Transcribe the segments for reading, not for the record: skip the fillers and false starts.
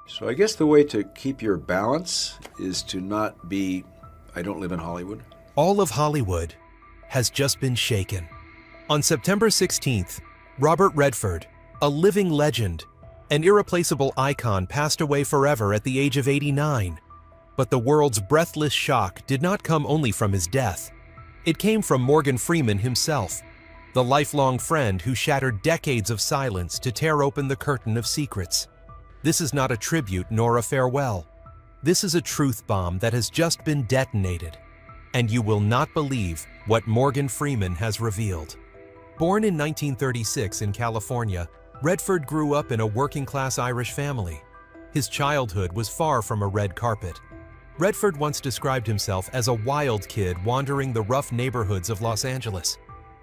So I guess the way to keep your balance is to not be, I don't live in Hollywood. All of Hollywood has just been shaken. On September 16th, Robert Redford, a living legend, an irreplaceable icon, passed away forever at the age of 89. But the world's breathless shock did not come only from his death. It came from Morgan Freeman himself, the lifelong friend who shattered decades of silence to tear open the curtain of secrets. This is not a tribute nor a farewell. This is a truth bomb that has just been detonated. And you will not believe what Morgan Freeman has revealed. Born in 1936 in California, Redford grew up in a working-class Irish family. His childhood was far from a red carpet. Redford once described himself as a wild kid wandering the rough neighborhoods of Los Angeles.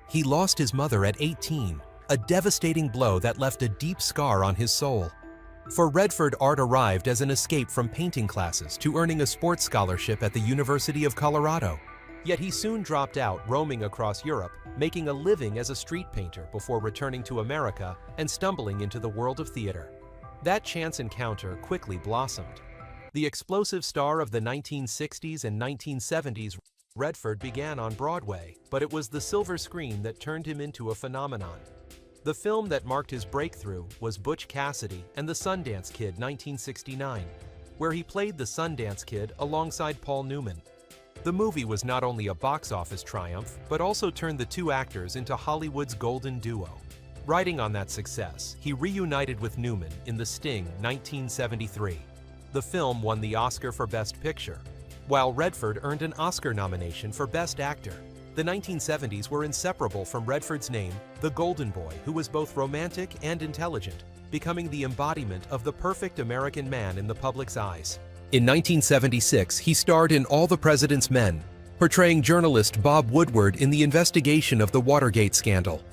He lost his mother at 18, a devastating blow that left a deep scar on his soul. For Redford, art arrived as an escape from painting classes to earning a sports scholarship at the University of Colorado. Yet he soon dropped out, roaming across Europe, making a living as a street painter before returning to America and stumbling into the world of theater. That chance encounter quickly blossomed. The explosive star of the 1960s and 1970s, Redford began on Broadway, but it was the silver screen that turned him into a phenomenon. The film that marked his breakthrough was Butch Cassidy and the Sundance Kid, 1969, where he played the Sundance Kid alongside Paul Newman. The movie was not only a box office triumph, but also turned the two actors into Hollywood's golden duo. Riding on that success, he reunited with Newman in The Sting, 1973. The film won the Oscar for Best Picture, while Redford earned an Oscar nomination for Best Actor. The 1970s were inseparable from Redford's name, the Golden Boy, who was both romantic and intelligent, becoming the embodiment of the perfect American man in the public's eyes. In 1976, he starred in All the President's Men, portraying journalist Bob Woodward in the investigation of the Watergate scandal.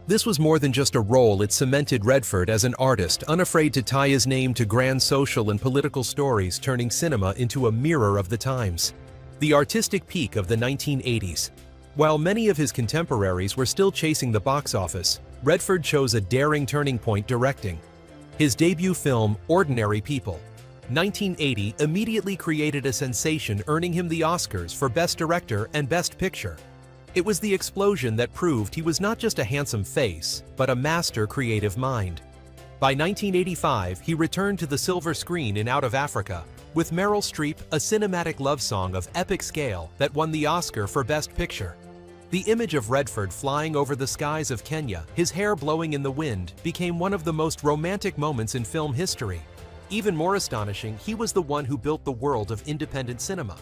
This was more than just a role. It cemented Redford as an artist, unafraid to tie his name to grand social and political stories, turning cinema into a mirror of the times. The artistic peak of the 1980s. While many of his contemporaries were still chasing the box office, Redford chose a daring turning point directing. His debut film, Ordinary People, 1980, immediately created a sensation, earning him the Oscars for Best Director and Best Picture. It was the explosion that proved he was not just a handsome face, but a master creative mind. By 1985, he returned to the silver screen in Out of Africa, with Meryl Streep, a cinematic love song of epic scale that won the Oscar for Best Picture. The image of Redford flying over the skies of Kenya, his hair blowing in the wind, became one of the most romantic moments in film history. Even more astonishing, he was the one who built the world of independent cinema.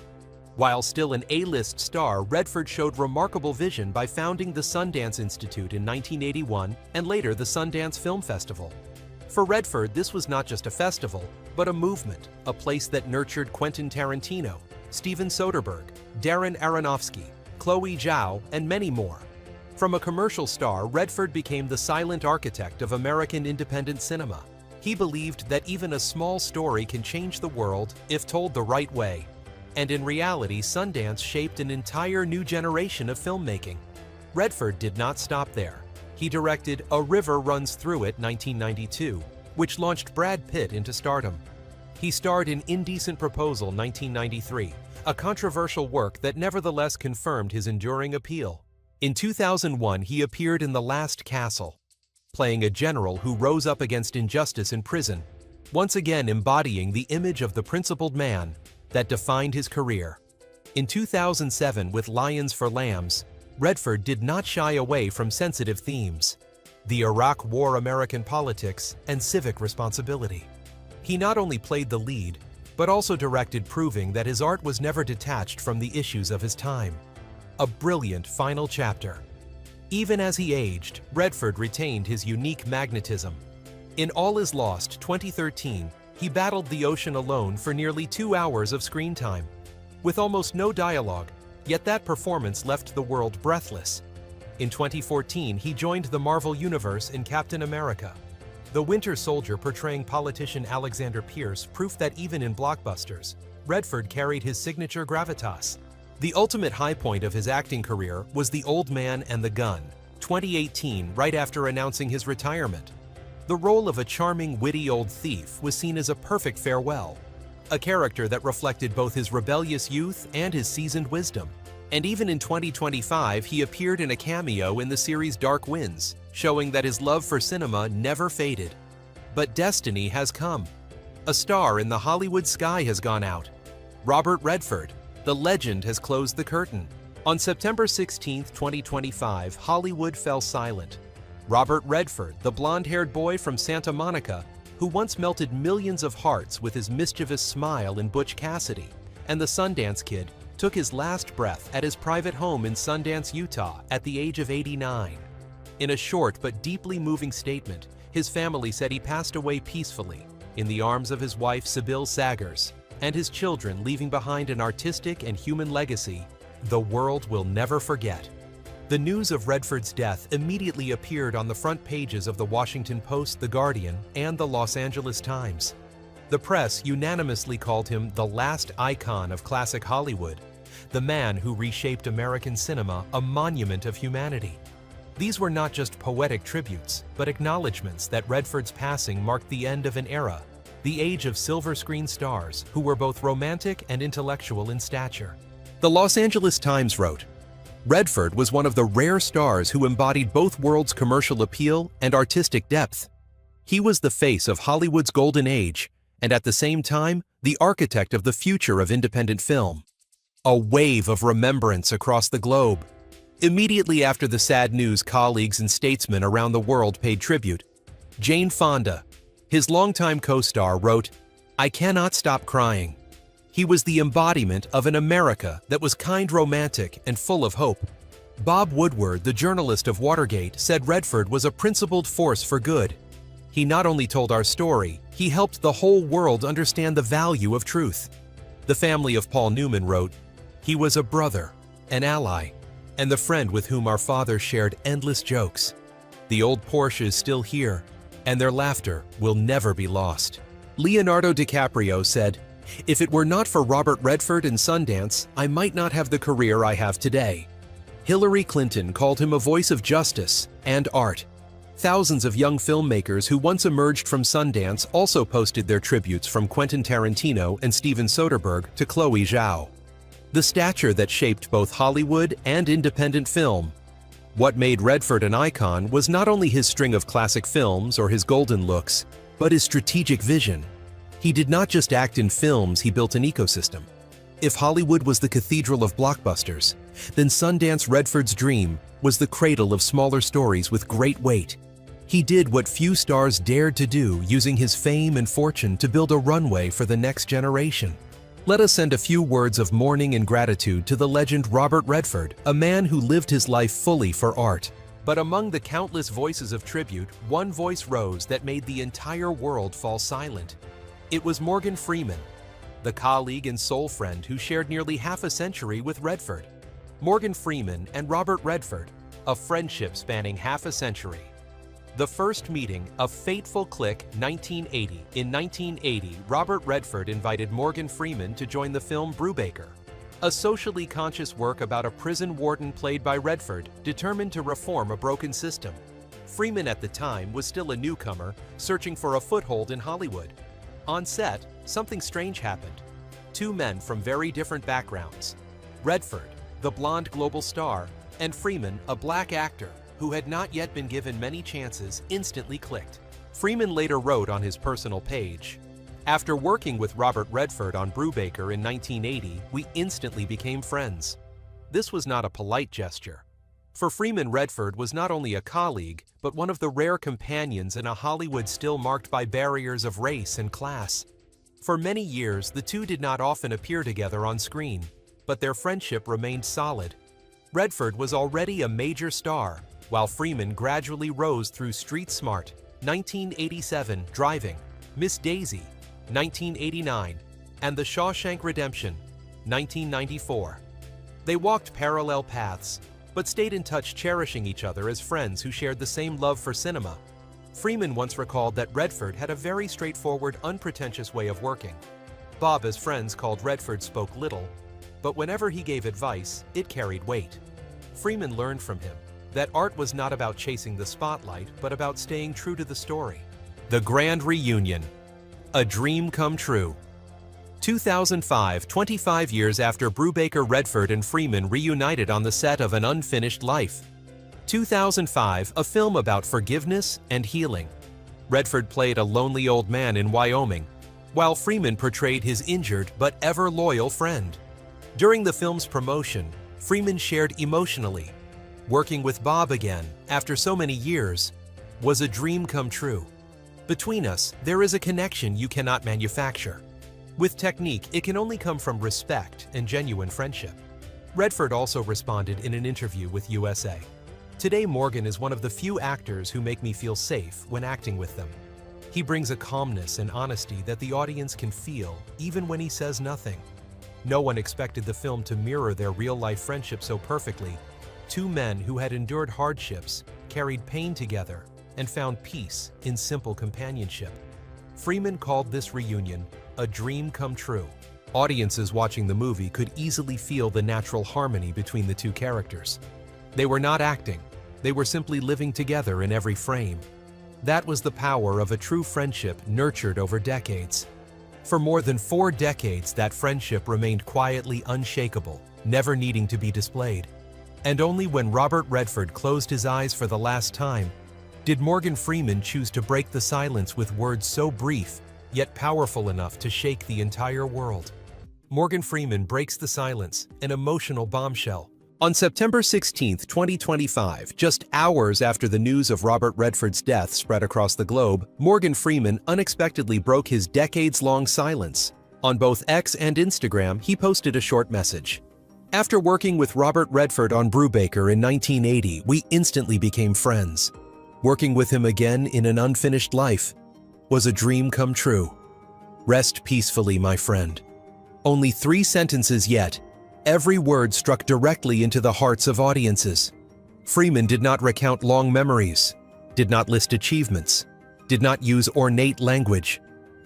While still an A-list star, Redford showed remarkable vision by founding the Sundance Institute in 1981 and later the Sundance Film Festival. For Redford, this was not just a festival, but a movement, a place that nurtured Quentin Tarantino, Steven Soderbergh, Darren Aronofsky, Chloe Zhao, and many more. From a commercial star, Redford became the silent architect of American independent cinema. He believed that even a small story can change the world if told the right way. And in reality, Sundance shaped an entire new generation of filmmaking. Redford did not stop there. He directed A River Runs Through It, 1992, which launched Brad Pitt into stardom. He starred in Indecent Proposal, 1993, a controversial work that nevertheless confirmed his enduring appeal. In 2001, he appeared in The Last Castle, playing a general who rose up against injustice in prison, once again embodying the image of the principled man that defined his career. In 2007, with Lions for Lambs, Redford did not shy away from sensitive themes: the Iraq War, American politics, and civic responsibility. He not only played the lead, but also directed, proving that his art was never detached from the issues of his time. A brilliant final chapter. Even as he aged, Redford retained his unique magnetism. In All Is Lost, 2013, he battled the ocean alone for nearly 2 hours of screen time, with almost no dialogue, yet that performance left the world breathless. In 2014, he joined the Marvel Universe in Captain America, the Winter Soldier portraying politician Alexander Pierce, proof that even in blockbusters, Redford carried his signature gravitas. The ultimate high point of his acting career was The Old Man and the Gun, 2018, right after announcing his retirement. The role of a charming, witty old thief was seen as a perfect farewell, a character that reflected both his rebellious youth and his seasoned wisdom. And even in 2025, he appeared in a cameo in the series Dark Winds, showing that his love for cinema never faded. But destiny has come. A star in the Hollywood sky has gone out. Robert Redford, the legend, has closed the curtain. On September 16, 2025, Hollywood fell silent. Robert Redford, the blonde-haired boy from Santa Monica, who once melted millions of hearts with his mischievous smile in Butch Cassidy, and the Sundance Kid, took his last breath at his private home in Sundance, Utah, at the age of 89. In a short but deeply moving statement, his family said he passed away peacefully, in the arms of his wife Sybil Saggers, and his children, leaving behind an artistic and human legacy the world will never forget. The news of Redford's death immediately appeared on the front pages of the Washington Post, The Guardian, and the Los Angeles Times. The press unanimously called him the last icon of classic Hollywood, the man who reshaped American cinema, a monument of humanity. These were not just poetic tributes, but acknowledgments that Redford's passing marked the end of an era, the age of silver screen stars who were both romantic and intellectual in stature. The Los Angeles Times wrote, "Redford was one of the rare stars who embodied both worlds' commercial appeal and artistic depth. He was the face of Hollywood's golden age, and at the same time, the architect of the future of independent film." A wave of remembrance across the globe. Immediately after the sad news, colleagues and statesmen around the world paid tribute. Jane Fonda, his longtime co-star, wrote, "I cannot stop crying. He was the embodiment of an America that was kind, romantic, and full of hope." Bob Woodward, the journalist of Watergate, said Redford was a principled force for good. "He not only told our story, he helped the whole world understand the value of truth." The family of Paul Newman wrote, "He was a brother, an ally, and the friend with whom our father shared endless jokes. The old Porsche is still here, and their laughter will never be lost." Leonardo DiCaprio said, "If it were not for Robert Redford and Sundance, I might not have the career I have today." Hillary Clinton called him a voice of justice and art. Thousands of young filmmakers who once emerged from Sundance also posted their tributes, from Quentin Tarantino and Steven Soderbergh to Chloe Zhao. The stature that shaped both Hollywood and independent film. What made Redford an icon was not only his string of classic films or his golden looks, but his strategic vision. He did not just act in films, he built an ecosystem. If Hollywood was the cathedral of blockbusters, then Sundance, Redford's dream, was the cradle of smaller stories with great weight. He did what few stars dared to do, using his fame and fortune to build a runway for the next generation. Let us send a few words of mourning and gratitude to the legend Robert Redford, a man who lived his life fully for art. But among the countless voices of tribute, one voice rose that made the entire world fall silent. It was Morgan Freeman, the colleague and soul friend who shared nearly half a century with Redford. Morgan Freeman and Robert Redford, a friendship spanning half a century. The first meeting, a fateful click, 1980. In 1980, Robert Redford invited Morgan Freeman to join the film Brubaker, a socially conscious work about a prison warden played by Redford, determined to reform a broken system. Freeman at the time was still a newcomer, searching for a foothold in Hollywood. On set, something strange happened. Two men from very different backgrounds, Redford, the blonde global star, and Freeman, a black actor who had not yet been given many chances, instantly clicked. Freeman later wrote on his personal page, "After working with Robert Redford on Brubaker in 1980, we instantly became friends." This was not a polite gesture. For Freeman, Redford was not only a colleague, but one of the rare companions in a Hollywood still marked by barriers of race and class. For many years, the two did not often appear together on screen, but their friendship remained solid. Redford was already a major star, while Freeman gradually rose through Street Smart, 1987, Driving, Miss Daisy, 1989, and The Shawshank Redemption, 1994. They walked parallel paths, but stayed in touch, cherishing each other as friends who shared the same love for cinema. Freeman once recalled that Redford had a very straightforward, unpretentious way of working. Bob, as friends called Redford, spoke little, but whenever he gave advice, it carried weight. Freeman learned from him that art was not about chasing the spotlight, but about staying true to the story. The Grand Reunion. A Dream Come True. 2005, 25 years after Brubaker, Redford, and Freeman reunited on the set of An Unfinished Life. 2005, a film about forgiveness and healing. Redford played a lonely old man in Wyoming, while Freeman portrayed his injured but ever-loyal friend. During the film's promotion, Freeman shared emotionally, "Working with Bob again, after so many years, was a dream come true. Between us, there is a connection you cannot manufacture. With technique, it can only come from respect and genuine friendship." Redford also responded in an interview with USA. "Today, Morgan is one of the few actors who make me feel safe when acting with them. He brings a calmness and honesty that the audience can feel even when he says nothing. No one expected the film to mirror their real-life friendship so perfectly. Two men who had endured hardships, carried pain together, and found peace in simple companionship." Freeman called this reunion a dream come true. Audiences watching the movie could easily feel the natural harmony between the two characters. They were not acting, they were simply living together in every frame. That was the power of a true friendship nurtured over decades. For more than 4 decades, that friendship remained quietly unshakable, never needing to be displayed. And only when Robert Redford closed his eyes for the last time did Morgan Freeman choose to break the silence with words so brief, yet powerful enough to shake the entire world. Morgan Freeman breaks the silence, an emotional bombshell. On September 16, 2025, just hours after the news of Robert Redford's death spread across the globe, Morgan Freeman unexpectedly broke his decades-long silence. On both X and Instagram, he posted a short message. "After working with Robert Redford on Brubaker in 1980, we instantly became friends. Working with him again in An Unfinished Life was a dream come true. Rest peacefully, my friend." Only 3 sentences yet, every word struck directly into the hearts of audiences. Freeman did not recount long memories, did not list achievements, did not use ornate language.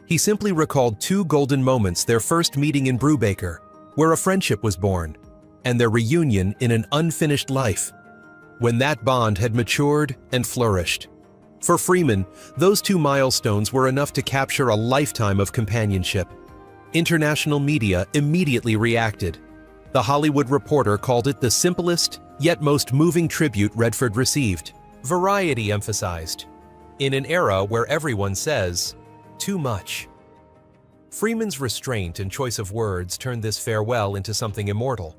He simply recalled 2 golden moments: their first meeting in Brubaker, where a friendship was born, and their reunion in An Unfinished Life, when that bond had matured and flourished. For Freeman, those 2 milestones were enough to capture a lifetime of companionship. International media immediately reacted. The Hollywood Reporter called it the simplest, yet most moving tribute Redford received. Variety emphasized, "In an era where everyone says, too much." Freeman's restraint and choice of words turned this farewell into something immortal.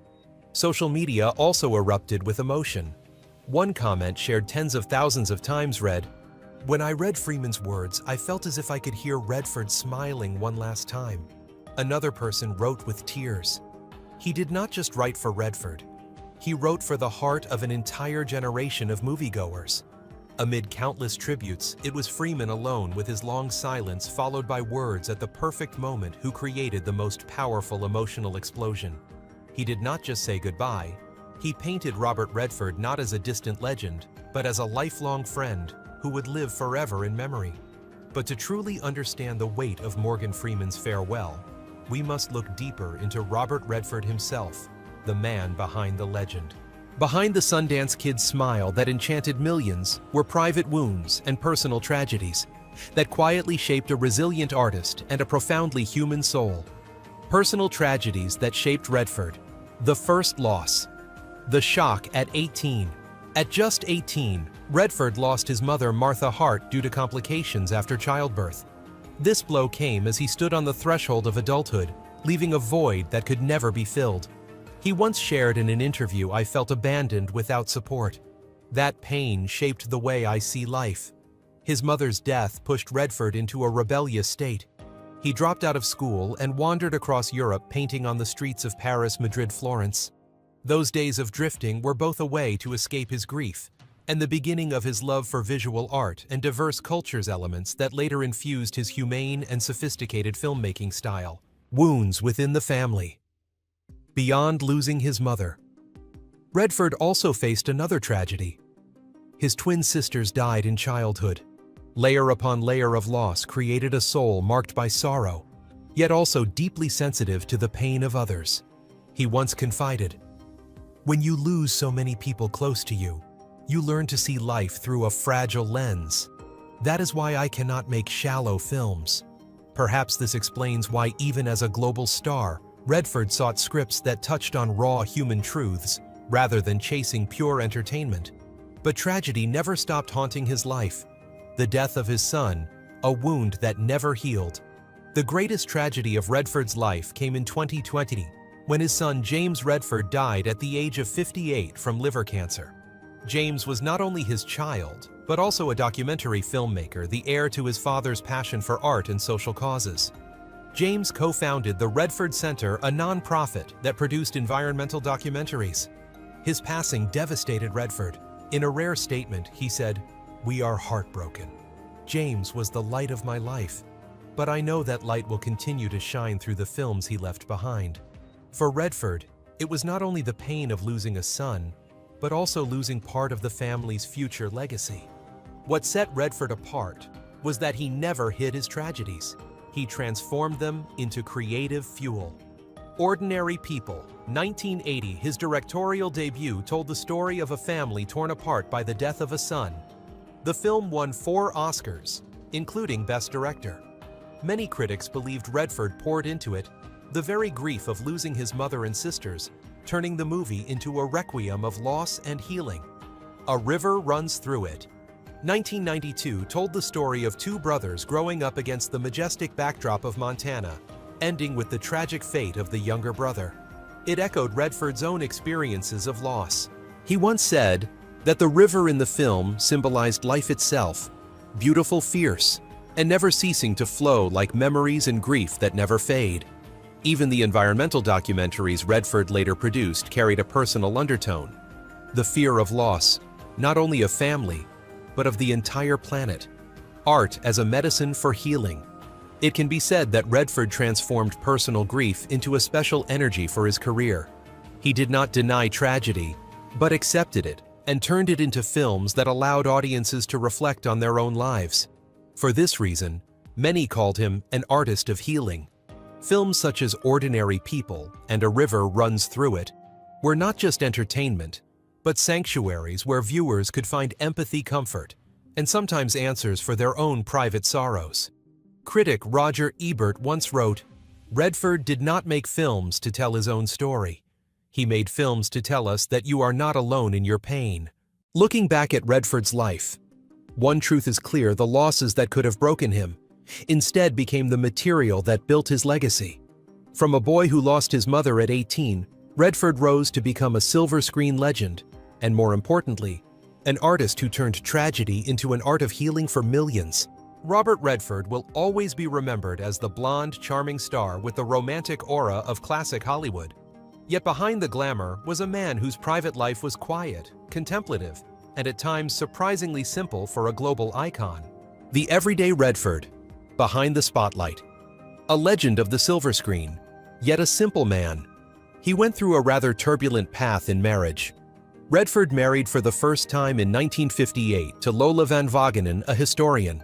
Social media also erupted with emotion. One comment shared tens of thousands of times read, "When I read Freeman's words, I felt as if I could hear Redford smiling one last time." Another person wrote with tears, "He did not just write for Redford. He wrote for the heart of an entire generation of moviegoers." Amid countless tributes, it was Freeman alone with his long silence followed by words at the perfect moment who created the most powerful emotional explosion. He did not just say goodbye. He painted Robert Redford not as a distant legend, but as a lifelong friend who would live forever in memory. But to truly understand the weight of Morgan Freeman's farewell, we must look deeper into Robert Redford himself, the man behind the legend. Behind the Sundance Kid's smile that enchanted millions were private wounds and personal tragedies that quietly shaped a resilient artist and a profoundly human soul. Personal tragedies that shaped Redford. The first loss. The shock at 18. At just 18, Redford lost his mother Martha Hart due to complications after childbirth. This blow came as he stood on the threshold of adulthood, leaving a void that could never be filled. He once shared in an interview, "I felt abandoned without support. That pain shaped the way I see life." His mother's death pushed Redford into a rebellious state. He dropped out of school and wandered across Europe painting on the streets of Paris, Madrid, Florence. Those days of drifting were both a way to escape his grief and the beginning of his love for visual art and diverse cultures elements that later infused his humane and sophisticated filmmaking style. Wounds within the family. Beyond losing his mother, Redford also faced another tragedy. His twin sisters died in childhood. Layer upon layer of loss created a soul marked by sorrow, yet also deeply sensitive to the pain of others. He once confided, "When you lose so many people close to you, you learn to see life through a fragile lens. That is why I cannot make shallow films. Perhaps this explains why even as a global star, Redford sought scripts that touched on raw human truths, rather than chasing pure entertainment. But tragedy never stopped haunting his life. The death of his son, a wound that never healed. The greatest tragedy of Redford's life came in 2020, when his son James Redford died at the age of 58 from liver cancer. James was not only his child, but also a documentary filmmaker, the heir to his father's passion for art and social causes. James co-founded the Redford Center, a non-profit that produced environmental documentaries. His passing devastated Redford. In a rare statement, he said, "We are heartbroken. James was the light of my life, but I know that light will continue to shine through the films he left behind." For Redford, it was not only the pain of losing a son, but also losing part of the family's future legacy. What set Redford apart was that he never hid his tragedies. He transformed them into creative fuel. Ordinary People, 1980, his directorial debut, told the story of a family torn apart by the death of a son. The film won 4 Oscars, including Best Director. Many critics believed Redford poured into it the very grief of losing his mother and sisters, turning the movie into a requiem of loss and healing. A River Runs Through It, 1992, told the story of 2 brothers growing up against the majestic backdrop of Montana, ending with the tragic fate of the younger brother. It echoed Redford's own experiences of loss. He once said that the river in the film symbolized life itself, beautiful, fierce, and never ceasing to flow like memories and grief that never fade. Even the environmental documentaries Redford later produced carried a personal undertone. The fear of loss, not only of family, but of the entire planet. Art as a medicine for healing. It can be said that Redford transformed personal grief into a special energy for his career. He did not deny tragedy, but accepted it and turned it into films that allowed audiences to reflect on their own lives. For this reason, many called him an artist of healing. Films such as Ordinary People and A River Runs Through It were not just entertainment, but sanctuaries where viewers could find empathy, comfort, and sometimes answers for their own private sorrows. Critic Roger Ebert once wrote, "Redford did not make films to tell his own story. He made films to tell us that you are not alone in your pain." Looking back at Redford's life, one truth is clear: the losses that could have broken him instead became the material that built his legacy. From a boy who lost his mother at 18, Redford rose to become a silver screen legend, and more importantly, an artist who turned tragedy into an art of healing for millions. Robert Redford will always be remembered as the blonde, charming star with the romantic aura of classic Hollywood. Yet behind the glamour was a man whose private life was quiet, contemplative, and at times surprisingly simple for a global icon. The everyday Redford, behind the spotlight. A legend of the silver screen, yet a simple man. He went through a rather turbulent path in marriage. Redford married for the first time in 1958 to Lola Van Wagenen, a historian.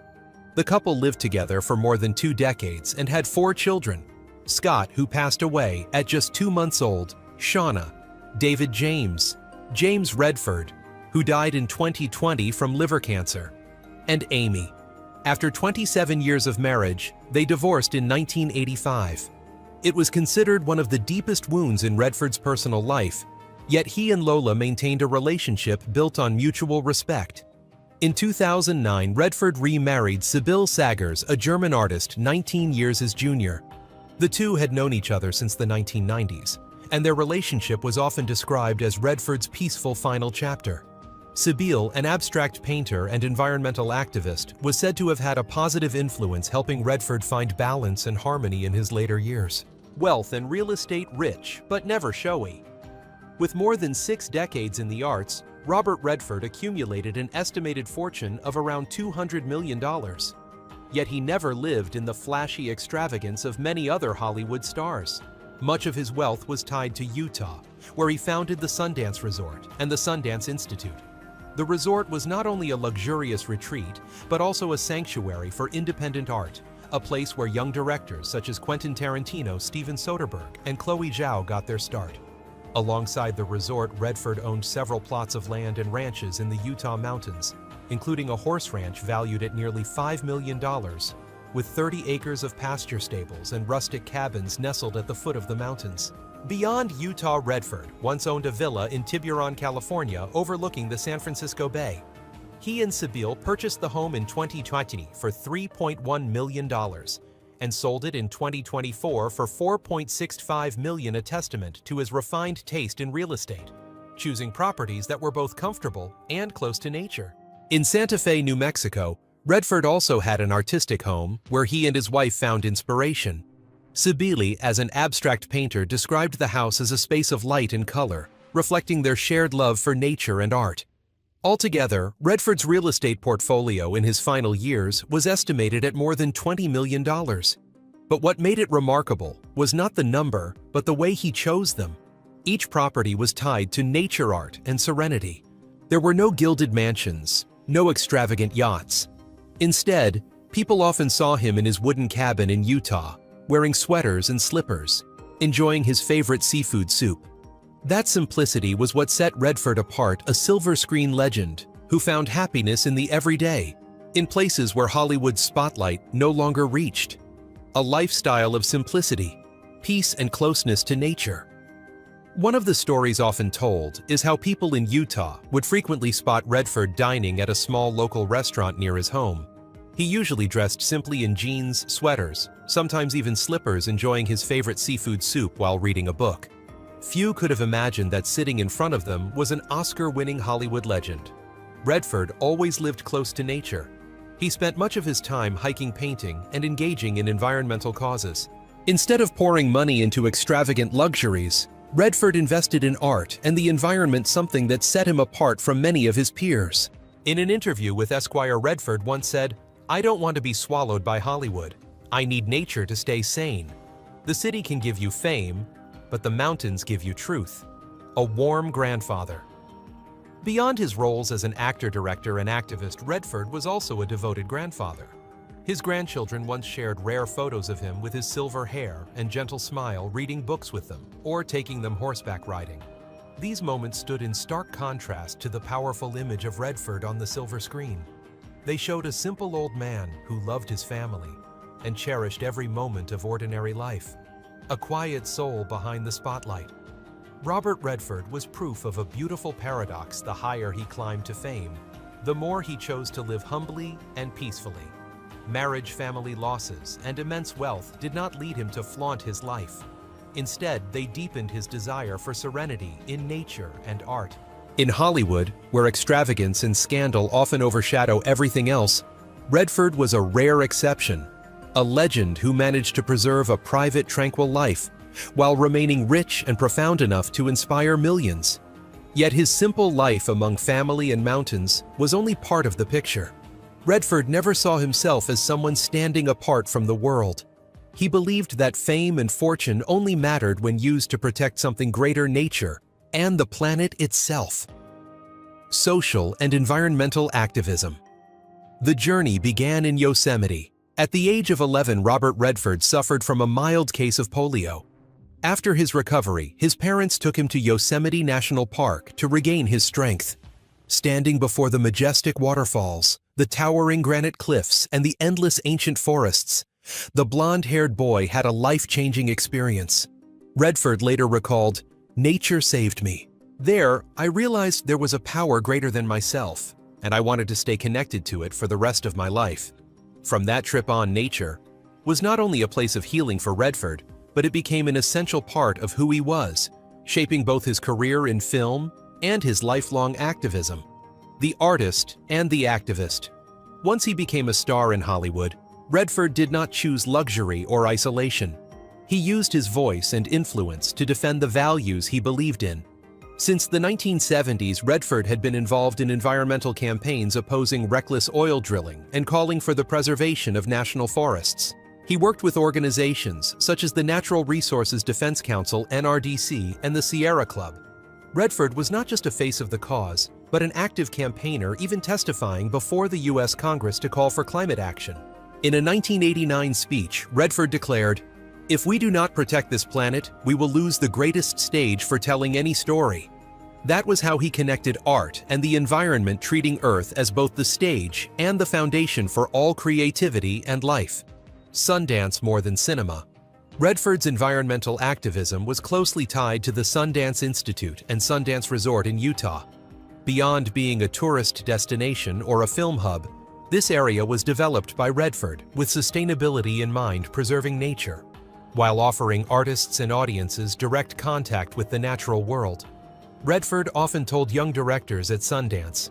The couple lived together for more than 2 decades and had 4 children: Scott, who passed away at just 2 months old, Shauna, David James, James Redford, who died in 2020 from liver cancer, and Amy. After 27 years of marriage, they divorced in 1985. It was considered one of the deepest wounds in Redford's personal life, yet he and Lola maintained a relationship built on mutual respect. In 2009, Redford remarried Sibylle Sagers, a German artist 19 years his junior. The two had known each other since the 1990s, and their relationship was often described as Redford's peaceful final chapter. Sibylle, an abstract painter and environmental activist, was said to have had a positive influence helping Redford find balance and harmony in his later years. Wealth and real estate: rich, but never showy. With more than 6 decades in the arts, Robert Redford accumulated an estimated fortune of around $200 million. Yet he never lived in the flashy extravagance of many other Hollywood stars. Much of his wealth was tied to Utah, where he founded the Sundance Resort and the Sundance Institute. The resort was not only a luxurious retreat, but also a sanctuary for independent art, a place where young directors such as Quentin Tarantino, Steven Soderbergh, and Chloe Zhao got their start. Alongside the resort, Redford owned several plots of land and ranches in the Utah mountains. including a horse ranch valued at nearly $5 million, with 30 acres of pasture stables and rustic cabins nestled at the foot of the mountains. Beyond Utah, Redford once owned a villa in Tiburon, California, overlooking the San Francisco Bay. He and Sibylle purchased the home in 2020 for $3.1 million and sold it in 2024 for $4.65 million, a testament to his refined taste in real estate, choosing properties that were both comfortable and close to nature. In Santa Fe, New Mexico, Redford also had an artistic home where he and his wife found inspiration. Sibylle, as an abstract painter, described the house as a space of light and color, reflecting their shared love for nature and art. Altogether, Redford's real estate portfolio in his final years was estimated at more than $20 million. But what made it remarkable was not the number, but the way he chose them. Each property was tied to nature, art, and serenity. There were no gilded mansions, no extravagant yachts. Instead, people often saw him in his wooden cabin in Utah, wearing sweaters and slippers, enjoying his favorite seafood soup. That simplicity was what set Redford apart, a silver screen legend who found happiness in the everyday, in places where Hollywood's spotlight no longer reached. A lifestyle of simplicity, peace, and closeness to nature. One of the stories often told is how people in Utah would frequently spot Redford dining at a small local restaurant near his home. He usually dressed simply in jeans, sweaters, sometimes even slippers, enjoying his favorite seafood soup while reading a book. Few could have imagined that sitting in front of them was an Oscar-winning Hollywood legend. Redford always lived close to nature. He spent much of his time hiking, painting, and engaging in environmental causes. Instead of pouring money into extravagant luxuries, Redford invested in art and the environment, something that set him apart from many of his peers. In an interview with Esquire, Redford once said, "I don't want to be swallowed by Hollywood. I need nature to stay sane. The city can give you fame, but the mountains give you truth." A warm grandfather. Beyond his roles as an actor, director, and activist, Redford was also a devoted grandfather. His grandchildren once shared rare photos of him with his silver hair and gentle smile, reading books with them or taking them horseback riding. These moments stood in stark contrast to the powerful image of Redford on the silver screen. They showed a simple old man who loved his family and cherished every moment of ordinary life. A quiet soul behind the spotlight. Robert Redford was proof of a beautiful paradox. The higher he climbed to fame, the more he chose to live humbly and peacefully. Marriage, family losses, and immense wealth did not lead him to flaunt his life. Instead, they deepened his desire for serenity in nature and art. In Hollywood, where extravagance and scandal often overshadow everything else, Redford was a rare exception. A legend who managed to preserve a private, tranquil life, while remaining rich and profound enough to inspire millions. Yet his simple life among family and mountains was only part of the picture. Redford never saw himself as someone standing apart from the world. He believed that fame and fortune only mattered when used to protect something greater: nature and the planet itself. Social and environmental activism. The journey began in Yosemite. At the age of 11, Robert Redford suffered from a mild case of polio. After his recovery, his parents took him to Yosemite National Park to regain his strength. Standing before the majestic waterfalls, the towering granite cliffs, and the endless ancient forests, the blonde-haired boy had a life-changing experience. Redford later recalled, "Nature saved me. There, I realized there was a power greater than myself, and I wanted to stay connected to it for the rest of my life." From that trip on, nature was not only a place of healing for Redford, but it became an essential part of who he was, shaping both his career in film and his lifelong activism. The artist and the activist. Once he became a star in Hollywood, Redford did not choose luxury or isolation. He used his voice and influence to defend the values he believed in. Since the 1970s, Redford had been involved in environmental campaigns opposing reckless oil drilling and calling for the preservation of national forests. He worked with organizations such as the Natural Resources Defense Council (NRDC) and the Sierra Club. Redford was not just a face of the cause, but an active campaigner, even testifying before the U.S. Congress to call for climate action. In a 1989 speech, Redford declared, "If we do not protect this planet, we will lose the greatest stage for telling any story." That was how he connected art and the environment, treating Earth as both the stage and the foundation for all creativity and life. Sundance more than cinema. Redford's environmental activism was closely tied to the Sundance Institute and Sundance Resort in Utah. Beyond being a tourist destination or a film hub, this area was developed by Redford with sustainability in mind, preserving nature, while offering artists and audiences direct contact with the natural world. Redford often told young directors at Sundance,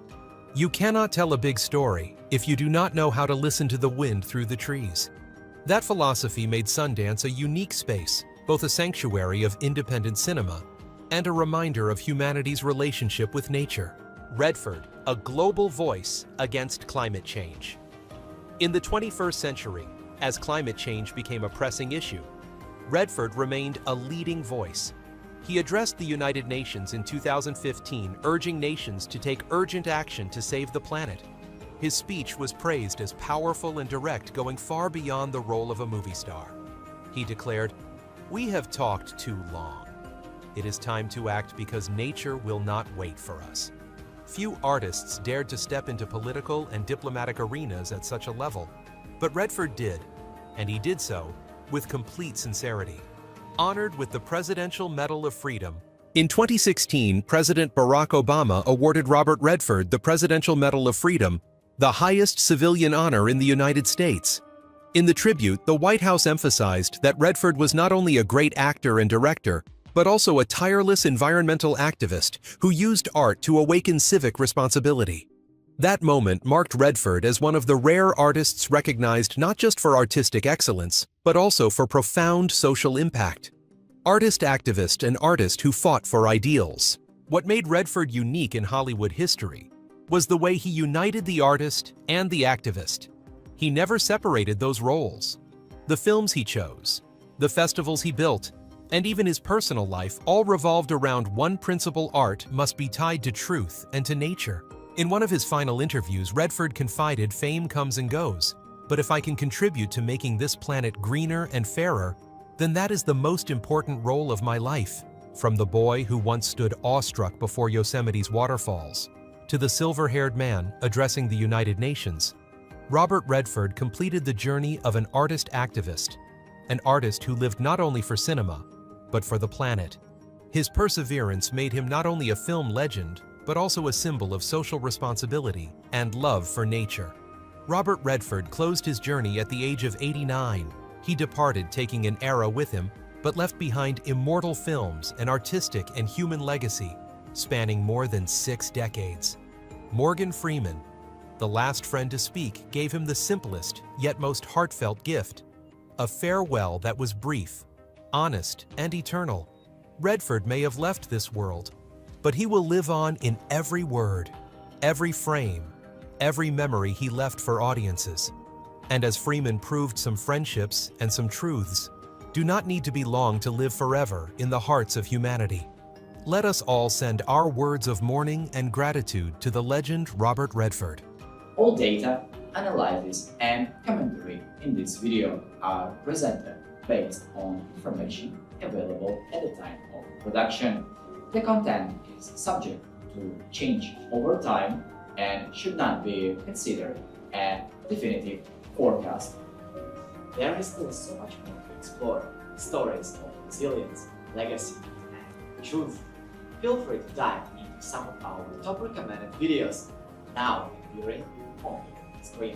"You cannot tell a big story if you do not know how to listen to the wind through the trees." That philosophy made Sundance a unique space, both a sanctuary of independent cinema and a reminder of humanity's relationship with nature. Redford, a global voice against climate change. In the 21st century, as climate change became a pressing issue, Redford remained a leading voice. He addressed the United Nations in 2015, urging nations to take urgent action to save the planet. His speech was praised as powerful and direct, going far beyond the role of a movie star. He declared, "We have talked too long. It is time to act because nature will not wait for us." Few artists dared to step into political and diplomatic arenas at such a level, but Redford did, and he did so with complete sincerity. Honored with the Presidential Medal of Freedom. In 2016, President Barack Obama awarded Robert Redford the Presidential Medal of Freedom, the highest civilian honor in the United States. In the tribute, the White House emphasized that Redford was not only a great actor and director, but also a tireless environmental activist who used art to awaken civic responsibility. That moment marked Redford as one of the rare artists recognized not just for artistic excellence, but also for profound social impact. Artist-activist and artist who fought for ideals. What made Redford unique in Hollywood history was the way he united the artist and the activist. He never separated those roles. The films he chose, the festivals he built, and even his personal life all revolved around one principle: art must be tied to truth and to nature. In one of his final interviews, Redford confided, "Fame comes and goes, but if I can contribute to making this planet greener and fairer, then that is the most important role of my life." From the boy who once stood awestruck before Yosemite's waterfalls, to the silver-haired man addressing the United Nations, Robert Redford completed the journey of an artist-activist, an artist who lived not only for cinema, but for the planet. His perseverance made him not only a film legend, but also a symbol of social responsibility and love for nature. Robert Redford closed his journey at the age of 89. He departed taking an era with him, but left behind immortal films, an artistic and human legacy spanning more than 6 decades. Morgan Freeman, the last friend to speak, gave him the simplest yet most heartfelt gift, a farewell that was brief, honest, and eternal. Redford may have left this world, but he will live on in every word, every frame, every memory he left for audiences. And as Freeman proved, some friendships and some truths do not need to be long to live forever in the hearts of humanity. Let us all send our words of mourning and gratitude to the legend Robert Redford. All data, analysis, and commentary in this video are presented based on information available at the time of production. The content is subject to change over time and should not be considered a definitive forecast. There is still so much more to explore: stories of resilience, legacy, and truth. Feel free to dive into some of our top recommended videos now appearing on the screen.